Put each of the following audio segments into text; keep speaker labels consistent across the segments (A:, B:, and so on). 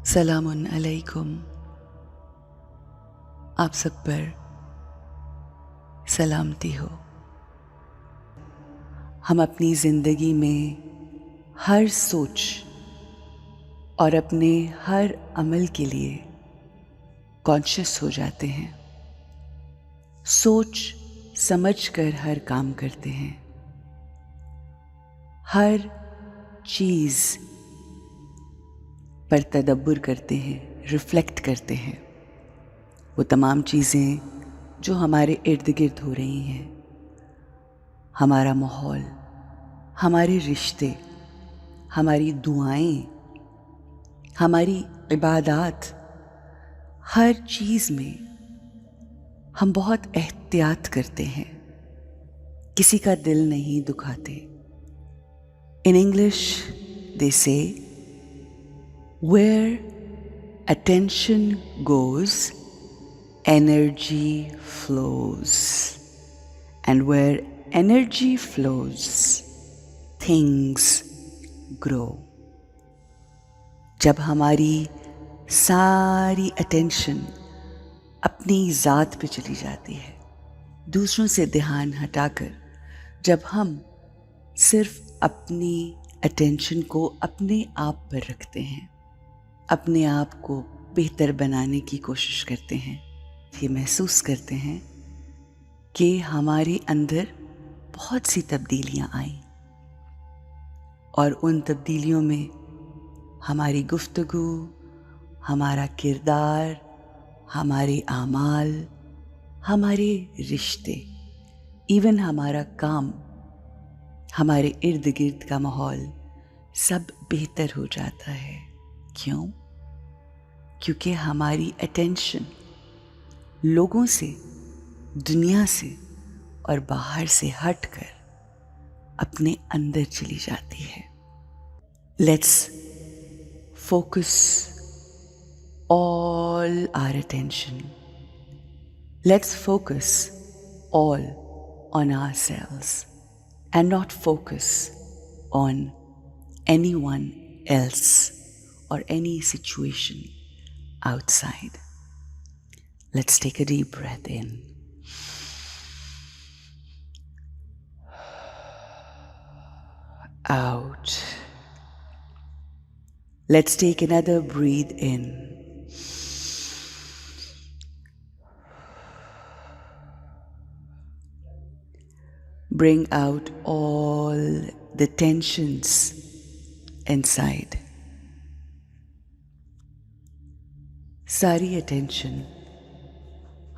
A: सलामुन अलैकुम। आप सब पर सलामती हो। हम अपनी ज़िंदगी में हर सोच और अपने हर अमल के लिए कॉन्शियस हो जाते हैं। सोच समझ कर हर काम करते हैं। हर चीज़ पर तदब्बुर करते हैं, रिफ्लेक्ट करते हैं। वो तमाम चीज़ें जो हमारे इर्द गिर्द हो रही हैं, हमारा माहौल, हमारे रिश्ते, हमारी दुआएं, हमारी इबादत, हर चीज़ में हम बहुत एहतियात करते हैं, किसी का दिल नहीं दुखाते। इन English they say where attention goes energy flows and where energy flows things grow. जब हमारी सारी अटेंशन अपनी ज़ात पे चली जाती है, दूसरों से ध्यान हटाकर जब हम सिर्फ अपनी अटेंशन को अपने आप पर रखते हैं, अपने आप को बेहतर बनाने की कोशिश करते हैं, ये महसूस करते हैं कि हमारे अंदर बहुत सी तब्दीलियां आईं और उन तब्दीलियों में हमारी गुफ्तगू, हमारा किरदार, हमारे आमाल, हमारे रिश्ते, इवन हमारा काम, हमारे इर्द गिर्द का माहौल सब बेहतर हो जाता है। क्यों? क्योंकि हमारी अटेंशन लोगों से, दुनिया से और बाहर से हटकर अपने अंदर चली जाती है। Let's focus all our attention. Let's focus all on ourselves and not focus on anyone else or any situation outside. Let's take a deep breath in. Out. Let's take another breathe in. Bring out all the tensions inside. सारी attention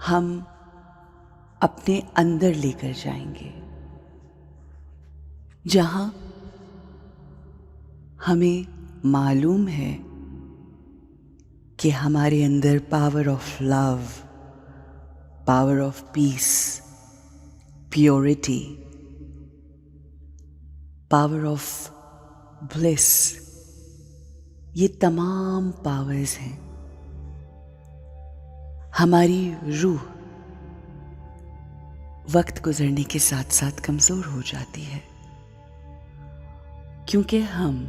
A: हम अपने अंदर लेकर जाएंगे, जहां हमें मालूम है कि हमारे अंदर power of love, power of peace, purity, power of bliss, ये तमाम पावर्स हैं। हमारी रूह वक्त गुजरने के साथ साथ कमज़ोर हो जाती है, क्योंकि हम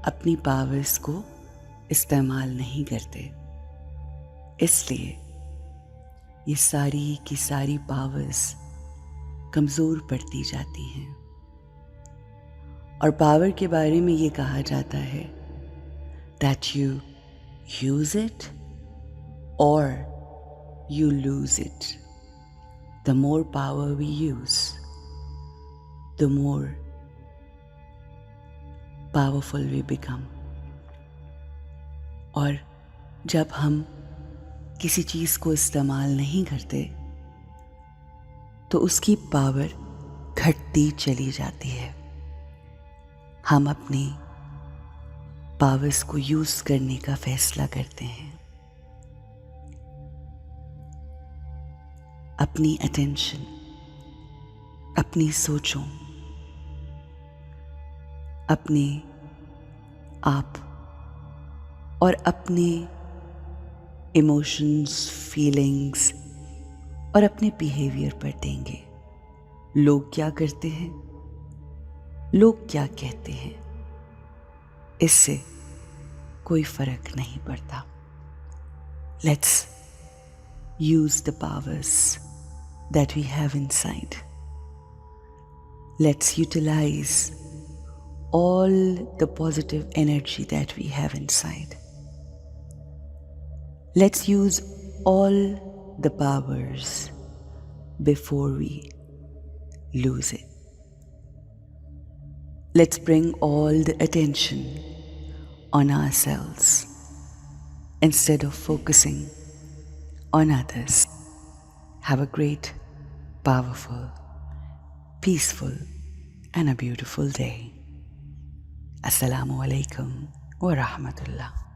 A: अपनी पावर्स को इस्तेमाल नहीं करते। इसलिए ये सारी की सारी पावर्स कमज़ोर पड़ती जाती हैं। और पावर के बारे में ये कहा जाता है that you use it or you lose it. The more power we use, the more powerful we become. और जब हम किसी चीज़ को इस्तेमाल नहीं करते तो उसकी पावर घटती चली जाती है। हम अपनी पावर्स को यूज़ करने का फैसला करते हैं। अपनी अटेंशन, अपनी सोचों, अपने आप और अपने इमोशंस, फीलिंग्स और अपने बिहेवियर पर देंगे। लोग क्या करते हैं, लोग क्या कहते हैं, इससे कोई फर्क नहीं पड़ता. Let's use the powers that we have inside. Let's utilize all the positive energy that we have inside. Let's use all the powers before we lose it. Let's bring all the attention on ourselves instead of focusing on others. Have a great, powerful, peaceful, and a beautiful day. Assalamu alaikum wa rahmatullah.